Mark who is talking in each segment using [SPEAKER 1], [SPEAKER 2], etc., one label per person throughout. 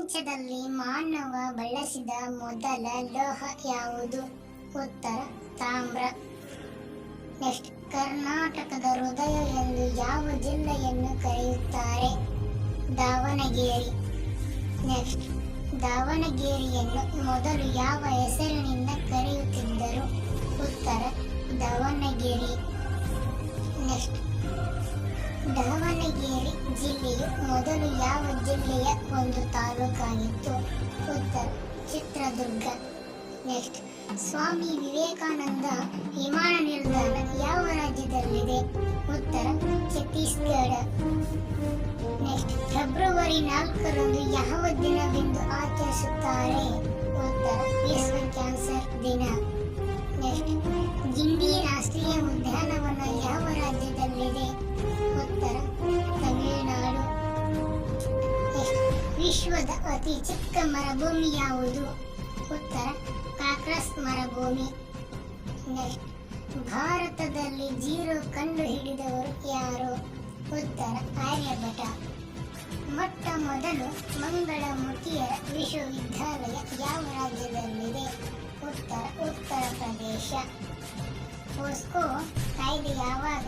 [SPEAKER 1] ಪ್ರಪಂಚದಲ್ಲಿ ಮಾನವ ಬಳಸಿದ ಮೊದಲ ಲೋಹ ಯಾವುದು? ಉತ್ತರ ತಾಮ್ರ. ನೆಕ್ಸ್ಟ್, ಕರ್ನಾಟಕದ ಹೃದಯ ಎಂದು ಯಾವ ಜಿಲ್ಲೆಯನ್ನು ಕರೆಯುತ್ತಾರೆ? ದಾವಣಗೆರೆ. ನೆಕ್ಸ್ಟ್, ದಾವಣಗೆರೆಯನ್ನು ಮೊದಲು ಯಾವ ಹೆಸರಿನಿಂದ ಕರೆಯುತ್ತಿದ್ದರು? ಉತ್ತರ ದಾವಣಗೆರೆ. ನೆಕ್ಸ್ಟ್, ದಾವಣಗೆರೆ ಜಿಲ್ಲೆಯು ಮೊದಲು ಯಾವ ಜಿಲ್ಲೆಯ ಒಂದು ತಾಲೂಕಾಗಿತ್ತು? ಉತ್ತರ ಚಿತ್ರದುರ್ಗ. ನೆಕ್ಸ್ಟ್, ಸ್ವಾಮಿ ವಿವೇಕಾನಂದ ವಿಮಾನ ನಿಲ್ದಾಣ ಯಾವ ರಾಜ್ಯದಲ್ಲಿದೆ? ಉತ್ತರ ಛತ್ತೀಸ್ಗಢ. ನೆಕ್ಸ್ಟ್, ಫೆಬ್ರವರಿ 4ರಂದು ಯಾವ ದಿನವೆಂದು ಆಚರಿಸುತ್ತಾರೆ? ಉತ್ತರ ವಿಶ್ವ ಕ್ಯಾನ್ಸರ್ ದಿನ. ನೆಕ್ಸ್ಟ್, ಗಿಂಡಿ ರಾಷ್ಟ್ರೀಯ ಉದ್ಯಾನವನ ಯಾವ ರಾಜ್ಯದಲ್ಲಿದೆ? ಉತ್ತರ ತಮಿಳುನಾಡು. ನೆಕ್ಸ್ಟ್, ವಿಶ್ವದ ಅತಿ ಚಿಕ್ಕ ಮರುಭೂಮಿ ಯಾವುದು? ಉತ್ತರ ಕಾಕ್ರಸ್ ಮರುಭೂಮಿ. ನೆಕ್ಸ್ಟ್, ಭಾರತದಲ್ಲಿ ಜೀರೋ ಕಂಡು ಹಿಡಿದವರು ಯಾರು? ಉತ್ತರ ಆರ್ಯಭಟ. ಮೊಟ್ಟ ಮೊದಲು ಮಂಗಳಮುಖಿಯರ ವಿಶ್ವವಿದ್ಯಾಲಯ ಯಾವ ರಾಜ್ಯದಲ್ಲಿದೆ? ಉತ್ತರ ಪ್ರದೇಶ. ಪೋಸ್ಕೋ ಕಾಯ್ದೆ ಯಾವಾಗ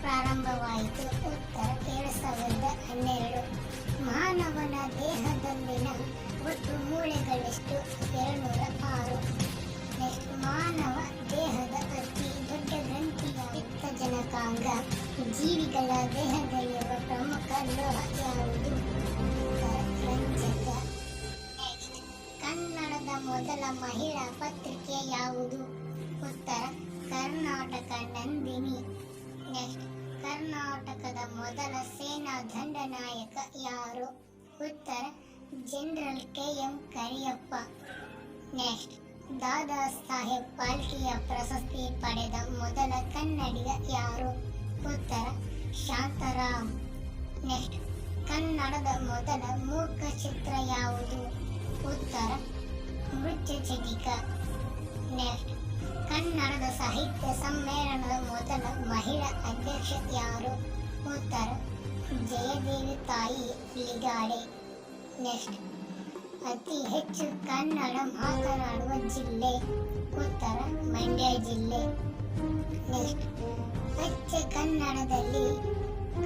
[SPEAKER 1] ಪ್ರಾರಂಭವಾಯಿತು? ಉತ್ತರ 2012. ಮಾನವನ ದೇಹದಲ್ಲಿನ ಒಟ್ಟು ಮೂಳೆಗಳೆಷ್ಟು? 206. ನೆಕ್ಸ್ಟ್, ಮಾನವ ದೇಹದ ಅತಿ ದೊಡ್ಡ ಗ್ರಂಥಿಯ ಪಿತ್ತಜನಕಾಂಗ. ಜೀವಿಗಳ ದೇಹದಲ್ಲಿರುವ ಪ್ರಮುಖ ಲೋಹ ಯಾವುದು? ರಂಜಕ. ನೆಕ್ಸ್ಟ್, ಕನ್ನಡದ ಮೊದಲ ಮಹಿಳಾ ಪತ್ರಿಕೆ ಯಾವುದು? ಉತ್ತರ ಕರ್ನಾಟಕ ನಂದಿನಿ. ನೆಕ್ಸ್ಟ್, ಕರ್ನಾಟಕದ ಮೊದಲ ಸೇನಾ ದಂಡನಾಯಕ ಯಾರು? ಉತ್ತರ general KM Kariyappa. Next, Dada Saheb ಫಾಲ್ಕೆಯ ಪ್ರಶಸ್ತಿ ಪಡೆದ ಮೊದಲ ಕನ್ನಡಿಗ ಯಾರು? ಉತ್ತರ ಶಾಂತಾರಾಮ್. ನೆಕ್ಸ್ಟ್, ಕನ್ನಡದ ಮೊದಲ ಮೂಕ ಚಿತ್ರ ಯಾವುದು? ಉತ್ತರ ಮೃಚ್ಛಚಿಟಿಕ. ನೆಕ್ಸ್ಟ್, ಕನ್ನಡದ ಸಾಹಿತ್ಯ ಸಮ್ಮೇಳನದ ಮೊದಲ ಮಹಿಳಾ ಅಧ್ಯಕ್ಷ ಯಾರು? ಉತ್ತರ ಜಯದೇವಿ ತಾಯಿ ಲಿಗಾಡೆ. ನೆಕ್ಸ್ಟ್, ಅತಿ ಹೆಚ್ಚು ಕನ್ನಡ ಮಾತನಾಡುವ ಜಿಲ್ಲೆ? ಉತ್ತರ ಮಂಡ್ಯ ಜಿಲ್ಲೆ. ನೆಕ್ಸ್ಟ್, ಅಚ್ಚ ಕನ್ನಡದಲ್ಲಿ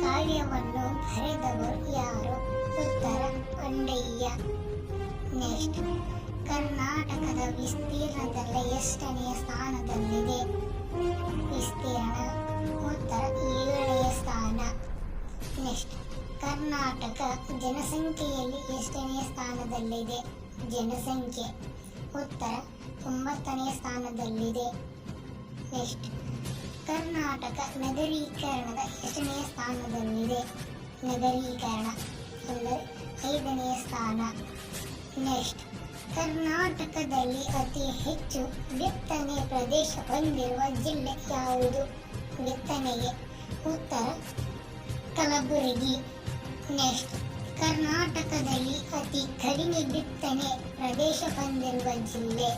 [SPEAKER 1] ಕಾವ್ಯವನ್ನು ಬರೆದವರು ಯಾರು? ಉತ್ತರ ಕೊಂಡಯ್ಯ. ನೆಕ್ಸ್ಟ್, ಕರ್ನಾಟಕದ ವಿಸ್ತೀರ್ಣದಲ್ಲಿ ಎಷ್ಟನೆಯ ಸ್ಥಾನದಲ್ಲಿದೆ? ವಿಸ್ತೀರ್ಣ ಉತ್ತರ 7ನೇ ಸ್ಥಾನ. ನೆಕ್ಸ್ಟ್, ಕರ್ನಾಟಕ ಜನಸಂಖ್ಯೆಯಲ್ಲಿ ಎಷ್ಟನೆಯ ಸ್ಥಾನದಲ್ಲಿದೆ? ಜನಸಂಖ್ಯೆ ಉತ್ತರ 9ನೇ ಸ್ಥಾನದಲ್ಲಿದೆ. ನೆಕ್ಸ್ಟ್, ಕರ್ನಾಟಕ ನಗರೀಕರಣದ ಎಷ್ಟನೆಯ ಸ್ಥಾನದಲ್ಲಿದೆ? ನಗರೀಕರಣ ಅಂದರೆ 5ನೇ ಸ್ಥಾನ. ನೆಕ್ಸ್ಟ್, ಕರ್ನಾಟಕದಲ್ಲಿ ಅತಿ ಹೆಚ್ಚು ಬಿತ್ತನೆ ಪ್ರದೇಶ ಹೊಂದಿರುವ ಜಿಲ್ಲೆ ಯಾವುದು? ಬಿತ್ತನೆಗೆ ಉತ್ತರ ಕಲಬುರಗಿ. ನೆಕ್ಸ್ಟ್, ಕರ್ನಾಟಕದಲ್ಲಿ ಅತಿ ಕಡಿಮೆ ಬಿತ್ತನೆ ಪ್ರದೇಶ ಹೊಂದಿರುವ ಜಿಲ್ಲೆ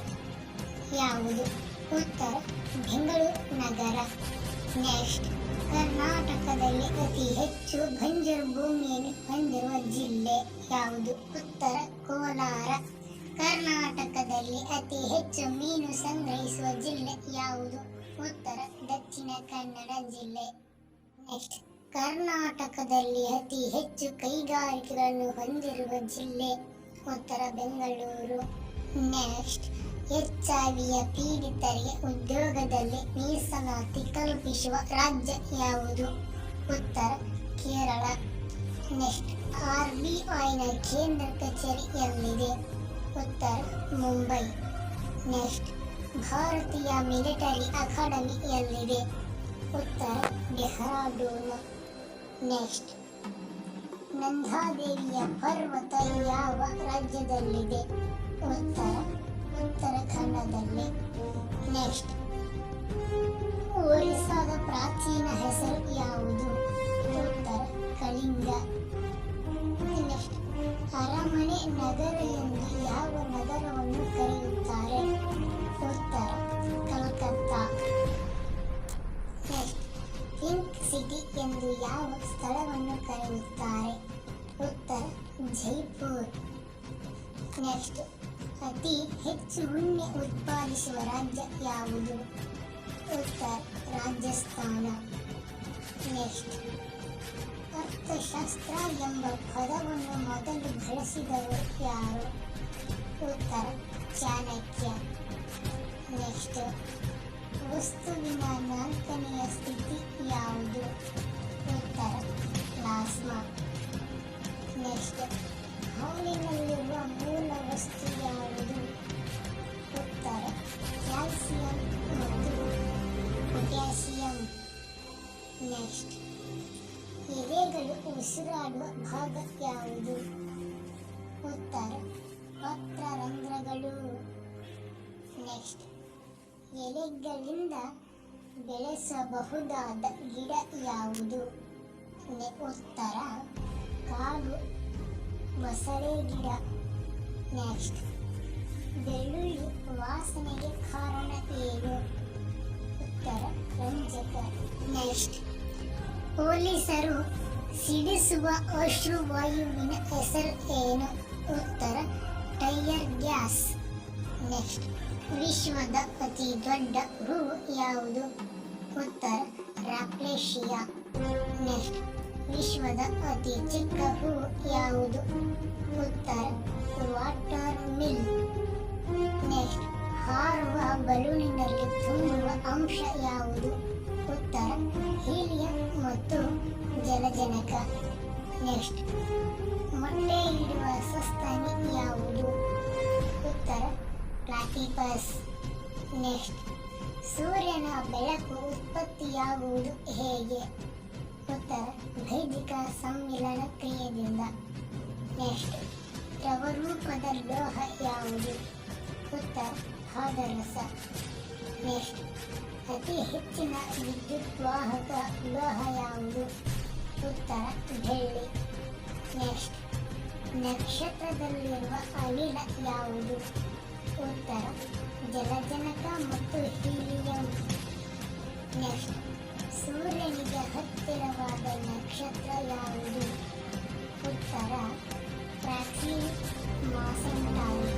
[SPEAKER 1] ಯಾವುದು? ಉತ್ತರ ಬೆಂಗಳೂರು ನಗರ. ನೆಕ್ಸ್ಟ್, ಕರ್ನಾಟಕದಲ್ಲಿ ಅತಿ ಹೆಚ್ಚು ಬಂಜರು ಭೂಮಿಯನ್ನು ಹೊಂದಿರುವ ಜಿಲ್ಲೆ ಯಾವುದು? ಉತ್ತರ ಕೋಲಾರ. ಕರ್ನಾಟಕದಲ್ಲಿ ಅತಿ ಹೆಚ್ಚು ಮೀನು ಸಂಗ್ರಹಿಸುವ ಜಿಲ್ಲೆ ಯಾವುದು? ಉತ್ತರ ದಕ್ಷಿಣ ಕನ್ನಡ ಜಿಲ್ಲೆ. ನೆಕ್ಸ್ಟ್, ಕರ್ನಾಟಕದಲ್ಲಿ ಅತಿ ಹೆಚ್ಚು ಕೈಗಾರಿಕೆಗಳನ್ನು ಹೊಂದಿರುವ ಜಿಲ್ಲೆ? ಉತ್ತರ ಬೆಂಗಳೂರು. ನೆಕ್ಸ್ಟ್, HIV ಪೀಡಿತರಿಗೆ ಉದ್ಯೋಗದಲ್ಲಿ ಮೀಸಲಾತಿ ಕಲ್ಪಿಸುವ ರಾಜ್ಯ ಯಾವುದು? ಉತ್ತರ ಕೇರಳ. ನೆಕ್ಸ್ಟ್, RBIನ ಕೇಂದ್ರ ಕಚೇರಿ ಎಲ್ಲಿದೆ? ಉತ್ತರ ಮುಂಬೈ. ನೆಕ್ಸ್ಟ್, ಭಾರತೀಯ ಮಿಲಿಟರಿ ಅಕಾಡೆಮಿ ಎಲ್ಲಿದೆ? ಉತ್ತರ ಡೆಹ್ರಾಡೂನ್. ನೆಕ್ಸ್ಟ್, ನಂದಾದೇವಿಯ ಪರ್ವತ ಯಾವ ರಾಜ್ಯದಲ್ಲಿದೆ? ಉತ್ತರಾಖಂಡದಲ್ಲಿ. ನೆಕ್ಸ್ಟ್, ಒರಿಸ್ಸಾದ ಪ್ರಾಚೀನ ಹೆಸರು ಯಾವುದು? ಉತ್ತರ ಕಳಿಂಗ. ನೆಕ್ಸ್ಟ್, ಅರಮನೆ ನಗರ ಎಂದು ಯಾವ ನಗರವನ್ನು ಕರೆಯುತ್ತಾರೆ? ಉತ್ತರ ಕಲ್ಕತ್ತಾ. ನೆಕ್ಸ್ಟ್, ಪಿಂಕ್ ಸಿಟಿ ಎಂದು ಯಾವ ಸ್ಥಳವನ್ನು ಕರೆಯುತ್ತಾರೆ? ಉತ್ತರ ಜೈಪುರ್. ನೆಕ್ಸ್ಟ್ ಅತಿ ಹೆಚ್ಚು ಉಣ್ಣೆ ಉತ್ಪಾದಿಸುವ ರಾಜ್ಯ ಯಾವುದು? ಉತ್ತರ ರಾಜಸ್ಥಾನ. ನೆಕ್ಸ್ಟ್ ಅರ್ಥಶಾಸ್ತ್ರ ಎಂಬ ಪದವನ್ನು ಮೊದಲು ಬಳಸಿದವರು ಯಾರು? ಉತ್ತರ ಚಾಣಕ್ಯ. ನೆಕ್ಸ್ಟ್ ವಸ್ತುವಿನ ನಾಲ್ಕನೆಯ ಸ್ಥಿತಿ ಯಾವುದು? ಉತ್ತರ ಪ್ಲಾಸ್ಮಾ. ನೆಕ್ಸ್ಟ್ ಹಾಲಿನಲ್ಲಿರುವ ಮೂಲ ವಸ್ತು ಯಾವುದು? ಉತ್ತರ ಕ್ಯಾಲ್ಸಿಯಂ ಮತ್ತು ಪೊಟ್ಯಾಸಿಯಂ. ನೆಕ್ಸ್ಟ್ ಎಲೆಗಳು ಉಸಿರಾಡುವ ಭಾಗ ಯಾವುದು? ಉತ್ತರ ಪತ್ರರಂಧ್ರಗಳು. ನೆಕ್ಸ್ಟ್ ಎಲೆಗಳಿಂದ ಬೆಳೆಸಬಹುದಾದ ಗಿಡ ಯಾವುದು? ಉತ್ತರ ಕಾಡು ಬಸಳೆ ಗಿಡ. ನೆಕ್ಸ್ಟ್ ಬೆಳ್ಳುಳ್ಳಿ ವಾಸನೆಗೆ ಕಾರಣ ಏನು? ಉತ್ತರ ರಂಜಕ. ನೆಕ್ಸ್ಟ್ ಪೊಲೀಸರು ಸಿಡಿಸುವ ಅಶ್ರುವಾಯುವಿನ ಹೆಸರು ಏನು? ಉತ್ತರ ಟೈಯರ್ ಗ್ಯಾಸ್. ನೆಕ್ಸ್ಟ್ ವಿಶ್ವದ ಅತಿ ದೊಡ್ಡ ಹೂವು ಯಾವುದು? ಉತ್ತರ ರಾಪ್ಲೇಶಿಯಾ. ನೆಕ್ಸ್ಟ್ ವಿಶ್ವದ ಅತಿ ಚಿಕ್ಕ ಹೂವು ಯಾವುದು? ಉತ್ತರ ವಾಟರ್ ಮಿಲ್. ನೆಕ್ಸ್ಟ್ ಹಾರುವ ಬಲೂನಿನಲ್ಲಿ ತುಂಬುವ ಅಂಶ ಯಾವುದು? ಉತ್ತರ ಹೀಲಿಯಂ ಮತ್ತು ಜಲಜನಕ. ನೆಕ್ಸ್ಟ್ ಮೊಟ್ಟೆ ಇಡುವ ಸಸ್ತನಿ ಯಾವುದು? ಉತ್ತರ ಪ್ಲಾಟಿಪಸ್. ನೆಕ್ಸ್ಟ್ ಸೂರ್ಯನ ಬೆಳಕು ಉತ್ಪತ್ತಿಯಾಗುವುದು ಹೇಗೆ? ಉತ್ತರ ವೈದಿಕ ಸಮ್ಮಿಲನ ಕ್ರಿಯೆಯಿಂದ. ನೆಕ್ಸ್ಟ್ ದ್ರವರೂಪದ ಲೋಹ ಯಾವುದು? ಉತ್ತರ ಪಾದರಸ. ನೆಕ್ಸ್ಟ್ ಅತಿ ಹೆಚ್ಚಿನ ವಿದ್ಯುತ್ ವಾಹಕ ಲೋಹ ಯಾವುದು? ಉತ್ತರ ಬೆಳ್ಳಿ. ನೆಕ್ಸ್ಟ್ ನಕ್ಷತ್ರದಲ್ಲಿರುವ ಅನಿಲ ಯಾವುದು? ಉತ್ತರ ಜಲಜನಕ ಮತ್ತು ಹೀಲಿಯಂ. ನೆಕ್ಸ್ಟ್ ಸೂರ್ಯನಿಗೆ ಹತ್ತಿರವಾದ ನಕ್ಷತ್ರ ಯಾವುದು? ಉತ್ತರ ಪ್ರಾಕ್ಸಿಮಾ ಸೆಂಟಾರಿ.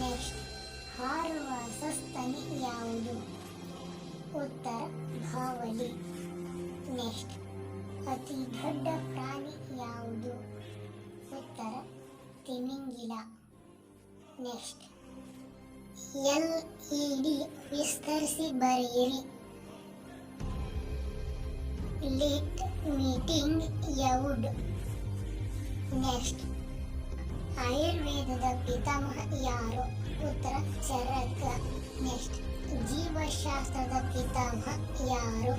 [SPEAKER 1] ನೆಕ್ಸ್ಟ್ ಹಾರುವ ಸಸ್ತನಿ ಯಾವುದು? ಉತ್ತರ ಬಾವಲಿ. ನೆಕ್ಸ್ಟ್ ಅತಿ ದೊಡ್ಡ ಪ್ರಾಣಿ ಯಾವುದು? ಉತ್ತರ ತಿಮಿಂಗಿಲ. ನೆಕ್ಸ್ಟ್ LED ವಿಸ್ತರಿಸಿ ಬರೆಯಿರಿ. Late meeting ಯೌಡ್. ನೆಕ್ಸ್ಟ್ ಆಯುರ್ವೇದದ ಪಿತಾಮಹ ಯಾರು? ಉತ್ತರ ಚರಕ. ನೆಕ್ಸ್ಟ್ ಜೀವಶಾಸ್ತ್ರದ ಪಿತಾಮಹ ಯಾರು?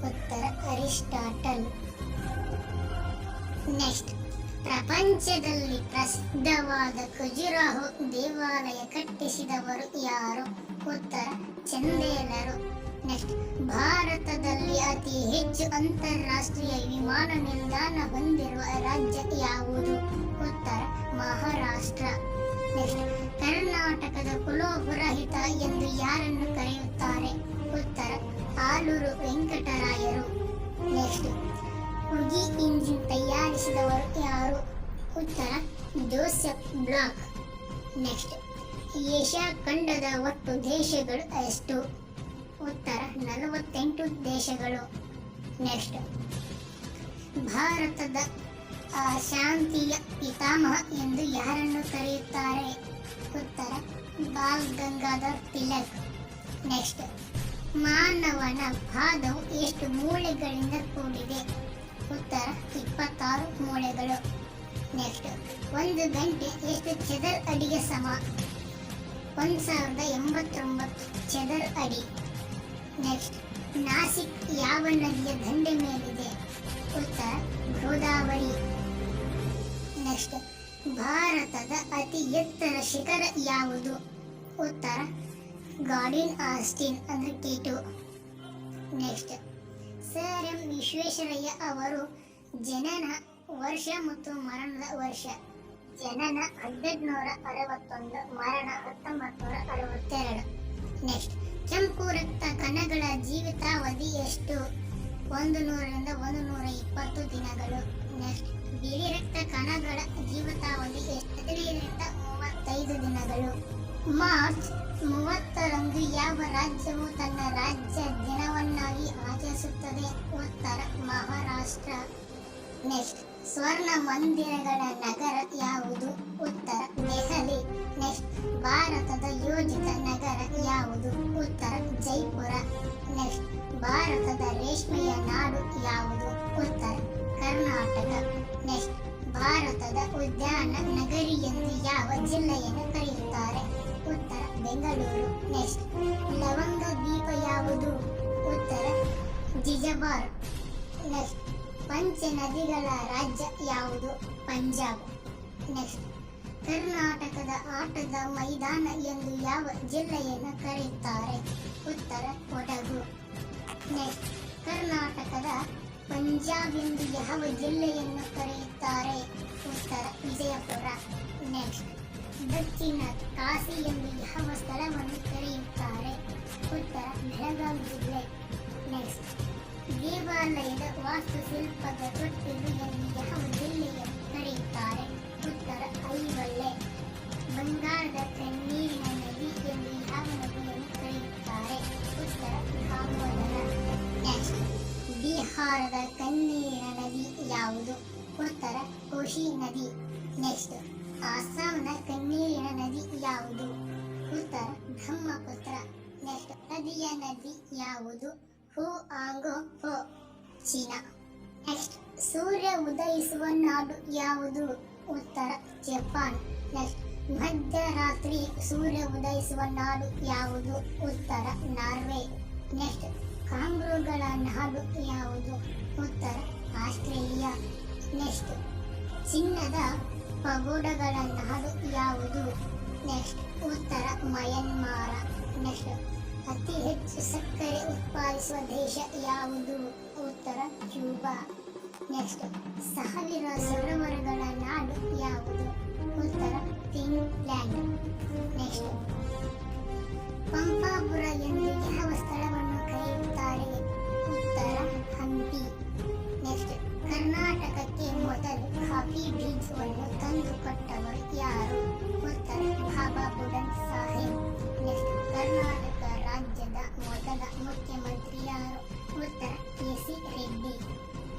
[SPEAKER 1] ಉತ್ತರ ಅರಿಸ್ಟಾಟಲ್. ನೆಕ್ಸ್ಟ್ ಪ್ರಪಂಚದಲ್ಲಿ ಪ್ರಸಿದ್ಧವಾದ ಖಜುರಾಹೋ ದೇವಾಲಯ ಕಟ್ಟಿಸಿದವರು ಯಾರು? ಉತ್ತರ ಚಂದೇಲರು. ನೆಕ್ಸ್ಟ್ ಭಾರತದಲ್ಲಿ ಅತಿ ಹೆಚ್ಚು ಅಂತಾರಾಷ್ಟ್ರೀಯ ವಿಮಾನ ನಿಲ್ದಾಣ ಹೊಂದಿರುವ ರಾಜ್ಯ ಯಾವುದು? ಉತ್ತರ ಮಹಾರಾಷ್ಟ್ರ. ನೆಕ್ಸ್ಟ್ ಕರ್ನಾಟಕದ ಕುಲಪುರೋಹಿತ ಎಂದು ಯಾರನ್ನು ಕರೆಯುತ್ತಾರೆ? ಉತ್ತರ ಆಲೂರು ವೆಂಕಟರಾಯರು. ನೆಕ್ಸ್ಟ್ ಉಗಿ ಇಂಜಿನ್ ತಯಾರಿಸಿದವರು ಯಾರು? ಉತ್ತರ ಜೋಸೆಫ್ ಬ್ಲಾಕ್. ನೆಕ್ಸ್ಟ್ ಏಷ್ಯಾ ಖಂಡದ ಒಟ್ಟು ದೇಶಗಳು ಎಷ್ಟು? ಉತ್ತರ 48 ದೇಶಗಳು. ನೆಕ್ಸ್ಟ್ ಭಾರತದ ಶಾಂತಿಯ ಪಿತಾಮಹ ಎಂದು ಯಾರನ್ನು ಕರೆಯುತ್ತಾರೆ? ಉತ್ತರ ಬಾಲ್ ಗಂಗಾಧರ್ ತಿಲಕ್. ನೆಕ್ಸ್ಟ್ ಮಾನವನ ಪಾದವು ಎಷ್ಟು ಮೂಳೆಗಳಿಂದ ಕೂಡಿದೆ? ಉತ್ತರ 26 ಮೂಳೆಗಳು. ನೆಕ್ಸ್ಟ್ ಒಂದು ಗಂಟೆ ಎಷ್ಟು ಚದರ ಅಡಿಗೆ ಸಮ? 1089 ಚದರ ಅಡಿ. ನೆಕ್ಸ್ಟ್ ನಾಸಿಕ್ ಯಾವ ನದಿಯ ದಂಡೆ ಮೇಲಿದೆ? ಉತ್ತರ ಗೋದಾವರಿ. ನೆಕ್ಸ್ಟ್ ಭಾರತದ ಅತಿ ಎತ್ತರ ಶಿಖರ ಯಾವುದು? ಉತ್ತರ ಗಾರ್ಡಿನ್ ಆಸ್ಟಿನ್ ಅಂದ್ರೆ T2. Next sir M Visvesvaraya ಅವರು ಜನನ ವರ್ಷ ಮತ್ತು ಮರಣದ ವರ್ಷ. ಜನನ 1861, ಮರಣ 1962. ನೆಕ್ಸ್ಟ್ ಕೆಂಪು ರಕ್ತ ಕಣಗಳ ಜೀವಿತಾವಧಿ ಎಷ್ಟು? 100 ರಿಂದ 120 ದಿನಗಳು. ನೆಕ್ಸ್ಟ್ ಬಿಳಿ ರಕ್ತ ಕಣಗಳ ಜೀವಿತಾವಧಿ 15ರಿಂದ 35 ದಿನಗಳು. ಮಾರ್ಚ್ 30ರಂದು ಯಾವ ರಾಜ್ಯವು ತನ್ನ ರಾಜ್ಯ ದಿನವನ್ನಾಗಿ ಆಚರಿಸುತ್ತದೆ? ಉತ್ತರ ಮಹಾರಾಷ್ಟ್ರ. ನೆಕ್ಸ್ಟ್, ಸ್ವರ್ಣ ಮಂದಿರಗಳ ನಗರ ಯಾವುದು? ಉತ್ತರ ದೆಹಲಿ. ನೆಕ್ಸ್ಟ್, ಭಾರತದ ಯೋಜಿತ ನಗರ ಯಾವುದು? ಉತ್ತರ ಜೈಪುರ. ನೆಕ್ಸ್ಟ್, ಭಾರತದ ರೇಷ್ಮೆಯ ನಾಡು ಯಾವುದು? ಉತ್ತರ ಕರ್ನಾಟಕ. ನೆಕ್ಸ್ಟ್, ಭಾರತದ ಉದ್ಯಾನ ನಗರಿ ಎಂದು ಯಾವ ಜಿಲ್ಲೆಯನ್ನು ಕರೆಯುತ್ತಾರೆ? ಉತ್ತರ ಬೆಂಗಳೂರು. ನೆಕ್ಸ್ಟ್, ಲವಂಗ ದ್ವೀಪ ಯಾವುದು? ಉತ್ತರ ಜಿಜಬಾರ್. ನೆಕ್ಸ್ಟ್, ಪಂಚ ನದಿಗಳ ರಾಜ್ಯ ಯಾವುದು? ಪಂಜಾಬ್. ನೆಕ್ಸ್ಟ್, ಕರ್ನಾಟಕದ ಆಟದ ಮೈದಾನ ಎಂದು ಯಾವ ಜಿಲ್ಲೆಯನ್ನು ಕರೆಯುತ್ತಾರೆ? ಉತ್ತರ ಕೊಡಗು. ನೆಕ್ಸ್ಟ್, ಕರ್ನಾಟಕದ ಪಂಜಾಬ್ ಎಂದು ಯಾವ ಜಿಲ್ಲೆಯನ್ನು ಕರೆಯುತ್ತಾರೆ? ಉತ್ತರ ವಿಜಯಪುರ. ನೆಕ್ಸ್ಟ್, ದಕ್ಷಿಣ ಕಾಶಿ ಎಂದು ಯಾವ ಸ್ಥಳವನ್ನು ಕರೆಯುತ್ತಾರೆ? ಉತ್ತರ ಬೆಳಗಾವಿ ಜಿಲ್ಲೆ. ನೆಕ್ಸ್ಟ್, ದೇವಾಲಯದ ವಾಸ್ತುಶಿಲ್ಪದ ತೊಟ್ಟಿಲು ಎಂದು ಯಾವ ಜಿಲ್ಲೆಯನ್ನು ಕರೆಯುತ್ತಾರೆ? ಉತ್ತರ ಐಹೊಳೆ. ಬಂಗಾಳದ ಕಣ್ಣೀರಿನ ನದಿ ಎಂದು ಯಾವ ನದಿಯನ್ನು ಕರೆಯುತ್ತಾರೆ? ಉತ್ತರ ದಾಮೋದರ. ನೆಕ್ಸ್ಟ್, ಬಿಹಾರದ ಕಣ್ಣೀರಿನ ನದಿ ಯಾವುದು? ಉತ್ತರ ಕೋಶಿ ನದಿ. ನೆಕ್ಸ್ಟ್, ಅಸ್ಸಾಂನ ಕಣ್ಣೀರಿನ ನದಿ ಯಾವುದು? ಉತ್ತರ ಬ್ರಹ್ಮಪುತ್ರ. ನೆಕ್ಸ್ಟ್, ನದಿಯ ನದಿ ಯಾವುದು? ಹುಆಂಗ್ ಹೋ, ಚೀನಾ. ನೆಕ್ಸ್ಟ್, ಸೂರ್ಯ ಉದಯಿಸುವ ನಾಡು ಯಾವುದು? ಉತ್ತರ ಜಪಾನ್. ನೆಕ್ಸ್ಟ್, ಮಧ್ಯರಾತ್ರಿ ಸೂರ್ಯ ಉದಯಿಸುವ ನಾಡು ಯಾವುದು? ಉತ್ತರ ನಾರ್ವೆ. ನೆಕ್ಸ್ಟ್, ಕಾಂಗ್ರೂಗಳ ನಾಡು ಯಾವುದು? ಉತ್ತರ ಆಸ್ಟ್ರೇಲಿಯಾ. ನೆಕ್ಸ್ಟ್, ಚಿನ್ನದ ಪಗೋಡಗಳ ನಾಡು ಯಾವುದು? ನೆಕ್ಸ್ಟ್, ಉತ್ತರ ಮಯನ್ಮಾರ. ನೆಕ್ಸ್ಟ್, ಅತಿ ಹೆಚ್ಚು ಸಕ್ಕರೆ ಉತ್ಪಾದಿಸುವ ದೇಶ ಯಾವುದು? ಉತ್ತರ ಕ್ಯೂಬಾ. ನೆಕ್ಸ್ಟ್, 1000 ಸರೋವರಗಳ ನಾಡು ಯಾವುದು? ಉತ್ತರ ಫಿನ್ಲ್ಯಾಂಡ್. ನೆಕ್ಸ್ಟ್, ಪಂಪಾಪುರ ಎಂದು ಯಾವ ಸ್ಥಳವನ್ನು ಕರೆಯುತ್ತಾರೆ? ಉತ್ತರ ಹಂಪಿ. ನೆಕ್ಸ್ಟ್, ಕರ್ನಾಟಕಕ್ಕೆ ಮೊದಲು ಕಾಫಿ ಬೀಜವನ್ನು ತಂದುಕೊಟ್ಟವರು ಯಾರು? ಉತ್ತರ ಬಾಬಾ ಬುಡನ್ ಸಾಹೇಬ್. ನೆಕ್ಸ್ಟ್, ಕರ್ನಾಟಕ ರಾಜ್ಯದ ಮೊದಲ ಮುಖ್ಯಮಂತ್ರಿ ಯಾರು? ಉತ್ತರ ಕೆ.ಸಿ. ರೆಡ್ಡಿ.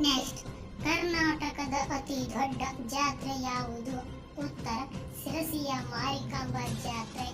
[SPEAKER 1] ನೆಕ್ಸ್ಟ್, ಕರ್ನಾಟಕದ ಅತಿ ದೊಡ್ಡ ಜಾತ್ರೆ ಯಾವುದು? ಉತ್ತರ ಸಿರಸಿಯ ಮಾರಿಕಾಂಬಾ ಜಾತ್ರೆ.